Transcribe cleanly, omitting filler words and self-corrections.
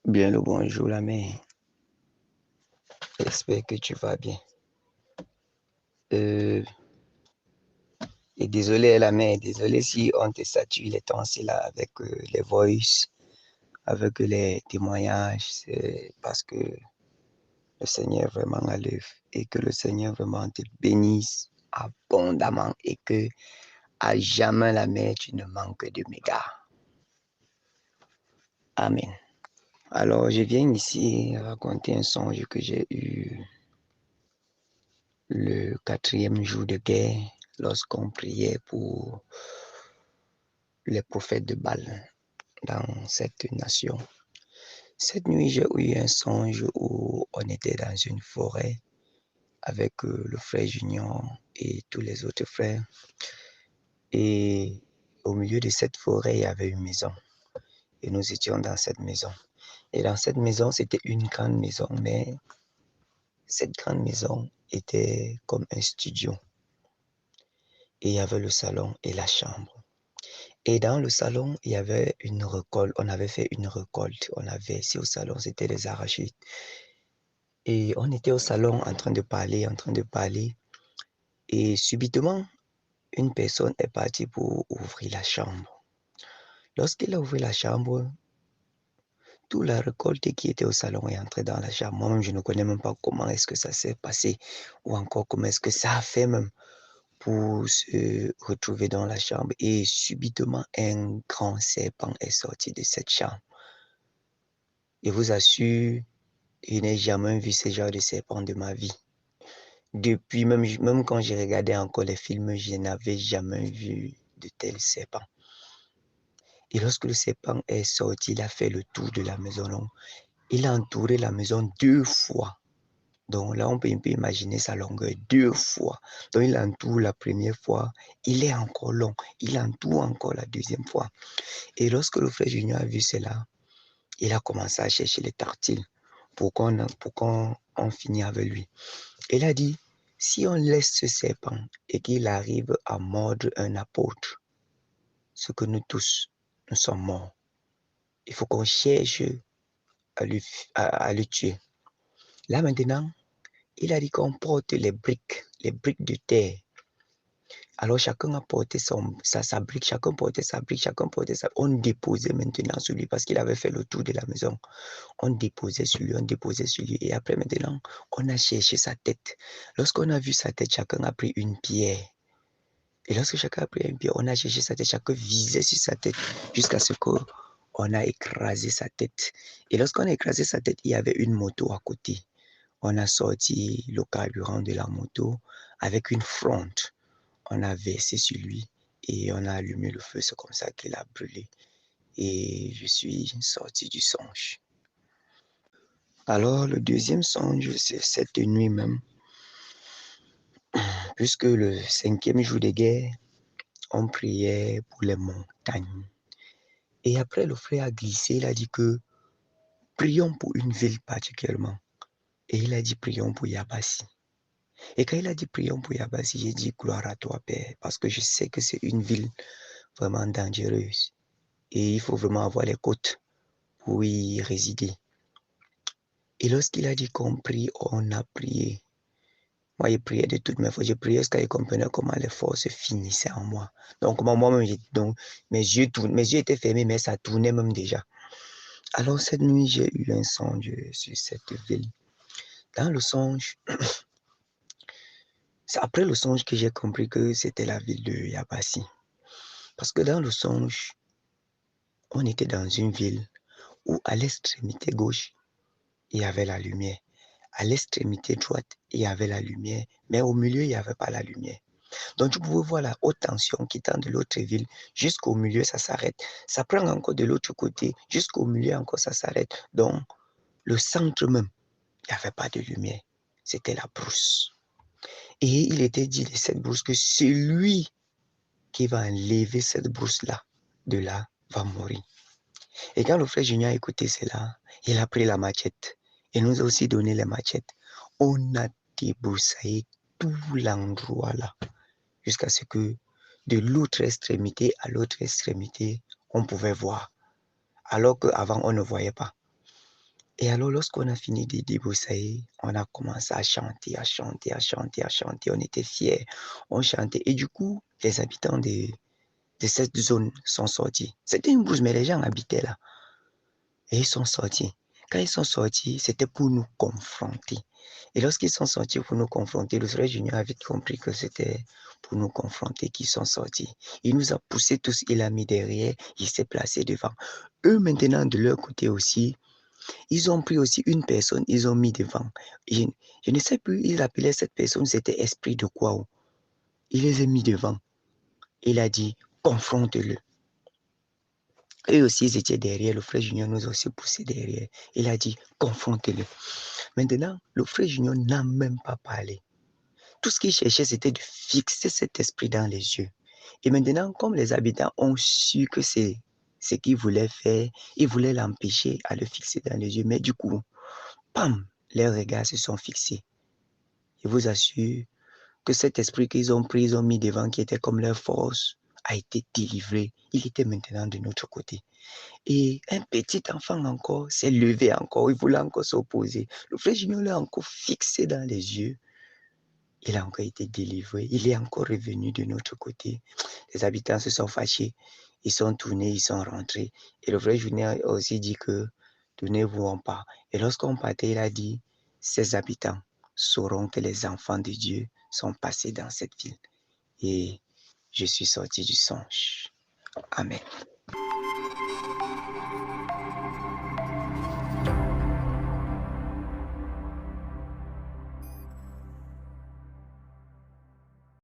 Bien le bonjour la mère. J'espère que tu vas bien. Et désolé la mère, désolé si on te sature les temps là avec les voices, avec les témoignages. C'est parce que le Seigneur vraiment à l'œuvre et que le Seigneur vraiment te bénisse abondamment et que à jamais la mère tu ne manques de mégas. Amen. Alors je viens ici raconter un songe que j'ai eu le 4e jour de guerre lorsqu'on priait pour les prophètes de Baal dans cette nation. Cette nuit, j'ai eu un songe où on était dans une forêt avec le frère Junior et tous les autres frères. Et au milieu de cette forêt, il y avait une maison. Et nous étions dans cette maison. Et dans cette maison, c'était une grande maison, mais cette grande maison était comme un studio. Et il y avait le salon et la chambre. Et dans le salon, il y avait une récolte. On avait fait une récolte. On avait, ici au salon, c'était des arachides. Et on était au salon en train de parler. Et subitement, une personne est partie pour ouvrir la chambre. Lorsqu'il a ouvert la chambre, toute la récolte qui était au salon est entrée dans la chambre. Moi-même, je ne connais même pas comment est-ce que ça s'est passé ou encore comment est-ce que ça a fait même pour se retrouver dans la chambre. Et subitement, un grand serpent est sorti de cette chambre. Je vous assure, je n'ai jamais vu ce genre de serpent de ma vie. Depuis, même quand j'ai regardé encore les films, je n'avais jamais vu de tel serpent. Et lorsque le serpent est sorti, il a fait le tour de la maison. Donc, il a entouré la maison 2 fois. Donc là, on peut imaginer sa longueur 2 fois. Donc il entoure la première fois, il est encore long. Il entoure encore la deuxième fois. Et lorsque le frère Junior a vu cela, il a commencé à chercher les tartines pour qu'on finisse avec lui. Il a dit, si on laisse ce serpent et qu'il arrive à mordre un apôtre, ce que nous tous, nous sommes morts. Il faut qu'on cherche à le tuer. Là maintenant, il a dit qu'on porte les briques de terre. Alors chacun a porté sa brique, chacun portait sa brique, On déposait maintenant sur lui parce qu'il avait fait le tour de la maison. On déposait sur lui. Et après maintenant, on a cherché sa tête. Lorsqu'on a vu sa tête, chacun a pris une pierre. Et lorsque chacun a pris une pierre, on a cherché sa tête, chacun visait sur sa tête jusqu'à ce qu'on a écrasé sa tête. Et lorsqu'on a écrasé sa tête, il y avait une moto à côté. On a sorti le carburant de la moto avec une fronde. On a versé sur lui et on a allumé le feu. C'est comme ça qu'il a brûlé. Et je suis sorti du songe. Alors, le deuxième songe, c'est cette nuit même. Puisque le 5e jour de guerre, on priait pour les montagnes. Et après, le frère a glissé, il a dit que prions pour une ville particulièrement. Et il a dit prions pour Yabassi. Et quand il a dit prions pour Yabassi, j'ai dit gloire à toi, Père, parce que je sais que c'est une ville vraiment dangereuse. Et il faut vraiment avoir les côtes pour y résider. Et lorsqu'il a dit qu'on prie, on a prié. Moi, j'ai prié de toutes mes forces. J'ai prié jusqu'à qu'il comprenne comment les forces finissaient en moi. Donc, moi-même, mes yeux étaient fermés, mais ça tournait même déjà. Alors, cette nuit, j'ai eu un songe sur cette ville. Dans le songe, c'est après le songe que j'ai compris que c'était la ville de Yabassi. Parce que dans le songe, on était dans une ville où à l'extrémité gauche, il y avait la lumière. À l'extrémité droite, il y avait la lumière, mais au milieu, il n'y avait pas la lumière. Donc, tu pouvais voir la haute tension qui tend de l'autre ville jusqu'au milieu, ça s'arrête. Ça prend encore de l'autre côté, jusqu'au milieu, encore ça s'arrête. Donc, le centre même, il n'y avait pas de lumière. C'était la brousse. Et il était dit de cette brousse que celui qui va enlever cette brousse-là, de là, va mourir. Et quand le frère Junior a écouté cela, il a pris la machette. Il nous a aussi donné les machettes. On a débroussaillé tout l'endroit là, jusqu'à ce que de l'autre extrémité à l'autre extrémité, on pouvait voir. Alors qu'avant, on ne voyait pas. Et alors, lorsqu'on a fini de débroussailler, on a commencé à chanter, à chanter, à chanter, à chanter. On était fiers, on chantait. Et du coup, les habitants de cette zone sont sortis. C'était une brousse, mais les gens habitaient là. Et ils sont sortis. Quand ils sont sortis, c'était pour nous confronter. Et lorsqu'ils sont sortis pour nous confronter, le frère Junior a vite compris que c'était pour nous confronter qu'ils sont sortis. Il nous a poussés tous, il a mis derrière, il s'est placé devant. Eux, maintenant, de leur côté aussi, ils ont pris aussi une personne, ils ont mis devant. Je ne sais plus, ils appelaient cette personne, c'était Esprit de quoi. Il les a mis devant. Il a dit, confronte-le. Eux aussi, ils étaient derrière. Le frère Junior nous a aussi poussé derrière. Il a dit, confronte-le. Maintenant, le frère Junior n'a même pas parlé. Tout ce qu'il cherchait, c'était de fixer cet esprit dans les yeux. Et maintenant, comme les habitants ont su que c'est ce qu'il voulait faire, ils voulaient l'empêcher à le fixer dans les yeux. Mais du coup, pam, leurs regards se sont fixés. Je vous assure que cet esprit qu'ils ont pris, ils ont mis devant, qui était comme leur force, a été délivré. Il était maintenant de notre côté. Et un petit enfant encore s'est levé encore, il voulait encore s'opposer. Le frère Junior l'a encore fixé dans les yeux. Il a encore été délivré. Il est encore revenu de notre côté. Les habitants se sont fâchés. Ils sont tournés, ils sont rentrés. Et le frère Junior a aussi dit que tournez-vous, on part. Et lorsqu'on partait, il a dit, ces habitants sauront que les enfants de Dieu sont passés dans cette ville. Et je suis sorti du songe. Amen.